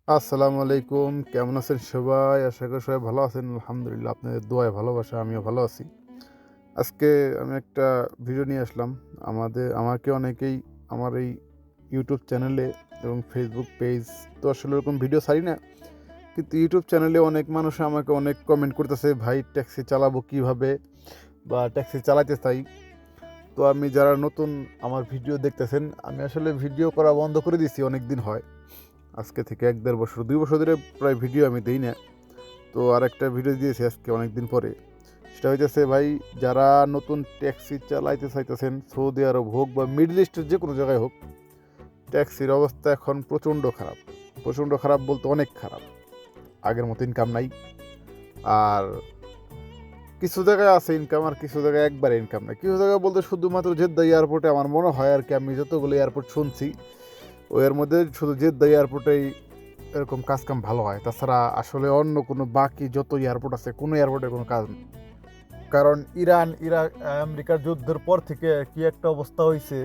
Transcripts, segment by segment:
আসসালামু আলাইকুম। কেমন আছেন সবাই? আশা করি সবাই ভালো আছেন। আলহামদুলিল্লাহ আপনাদের দোয়ায় ভালোবাসা আমিও ভালো আছি। আজকে আমি একটা ভিডিও নিয়ে আসলাম। আমাকে অনেকেই আমার এই ইউটিউব চ্যানেলে এবং ফেসবুক পেজ তো আসলে ওরকম ভিডিও ছাড়ি না। কিন্তু ইউটিউব চ্যানেলে অনেক মানুষ আমাকে অনেক কমেন্ট করতেছে, "ভাই ট্যাক্সি চালাবো কিভাবে?" বা ট্যাক্সি চালাতে চাই। তো আমি যারা নতুন আমার ভিডিও দেখতেছেন, আমি আসলে ভিডিও করা বন্ধ করে দিয়েছি অনেকদিন হয়। আজকে থেকে ১-১.৫ বছর ২ বছর ধরে প্রায় ভিডিও আমি দেই না। তো আরেকটা ভিডিও দিয়েছি আজকে অনেকদিন পরে। সেটা হইতেছে ভাই, যারা নতুন ট্যাক্সি চালাইতে চাইতেছেন সৌদি আরব হোক বা মিডল ইস্টের যে কোনো জায়গায় হোক, ট্যাক্সির অবস্থা এখন প্রচণ্ড খারাপ। প্রচণ্ড খারাপ বলতে অনেক খারাপ। আগের মতো ইনকাম নাই। আর কিছু জায়গায় আছে ইনকাম, আর কিছু জায়গায় একবারে ইনকাম নাই। কিছু জায়গায় বলতে শুধুমাত্র জেদ্দা এয়ারপোর্টে আমার মনে হয় আর কি, আমি যতগুলো এয়ারপোর্ট শুনছি এর মধ্যে শুধু জেদ্দা এয়ারপোর্টেই এরকম কাজকাম ভালো হয়। তাছাড়া আসলে অন্য কোনো বাকি যত এয়ারপোর্ট আছে কোনো এয়ারপোর্টে কোনো কাজ নেই। কারণ ইরান ইরাক আমেরিকার যুদ্ধের পর থেকে কি একটা অবস্থা হয়েছে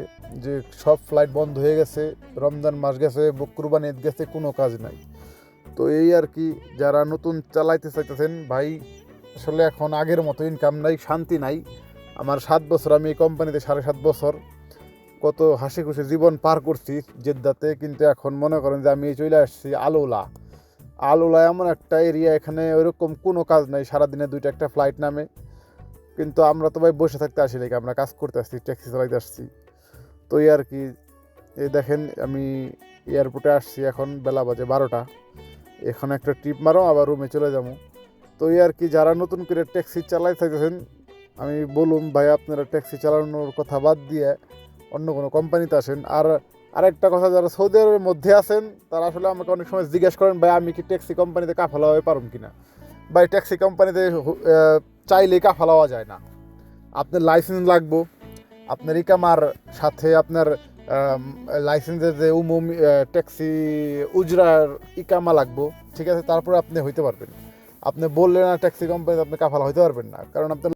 যে সব ফ্লাইট বন্ধ হয়ে গেছে, রমজান মাস গেছে, কুরবানি ঈদ গেছে, কোনো কাজ নাই। তো এই আর কি, যারা নতুন চালাইতে চাইতেছেন ভাই, আসলে এখন আগের মতো ইনকাম নাই, শান্তি নাই। আমার ৭ বছর, আমি এই কোম্পানিতে ৭.৫ বছর কত হাসি খুশি জীবন পার করছি জেদ্দাতে, কিন্তু এখন মনে করেন যে আমি চলে আসছি আলোলা। আলোলা এমন একটা এরিয়া, এখানে ওইরকম কোনো কাজ নাই, সারাদিনে ২টা-১টা ফ্লাইট নামে। কিন্তু আমরা তো ভাই বসে থাকতে আসি নাকি, আমরা কাজ করতে আসছি, ট্যাক্সি চালাইতে আসছি। তো এই আর কি, এই দেখেন আমি এয়ারপোর্টে আসছি, এখন বেলা বাজে ১২টা। এখন একটা ট্রিপ মারো আবার রুমে চলে যাবো। তো এই আর কি, যারা নতুন করে ট্যাক্সি চালাই থাকতেছেন, আমি বলুন ভাই, আপনারা ট্যাক্সি চালানোর কথা বাদ দিয়ে অন্য কোনো কোম্পানিতে আসেন। আর আরেকটা কথা, যারা সৌদি আরবের মধ্যে আছেন তারা আসলে আমাকে অনেক সময় জিজ্ঞেস করেন, ভাই আমি কি ট্যাক্সি কোম্পানিতে কাফালা হয়ে পারুম কিনা। ভাই ট্যাক্সি কোম্পানিতে চাইলেই কাফালা হওয়া যায় না। আপনার লাইসেন্স লাগবো, আপনার ইকামার সাথে আপনার লাইসেন্সের যে ট্যাক্সি উজরার ইকামা লাগবো, ঠিক আছে, তারপরে আপনি হইতে পারবেন। আপনি বললেন না ট্যাক্সি কোম্পানিতে আপনি কাফালা হইতে পারবেন না, কারণ আপনার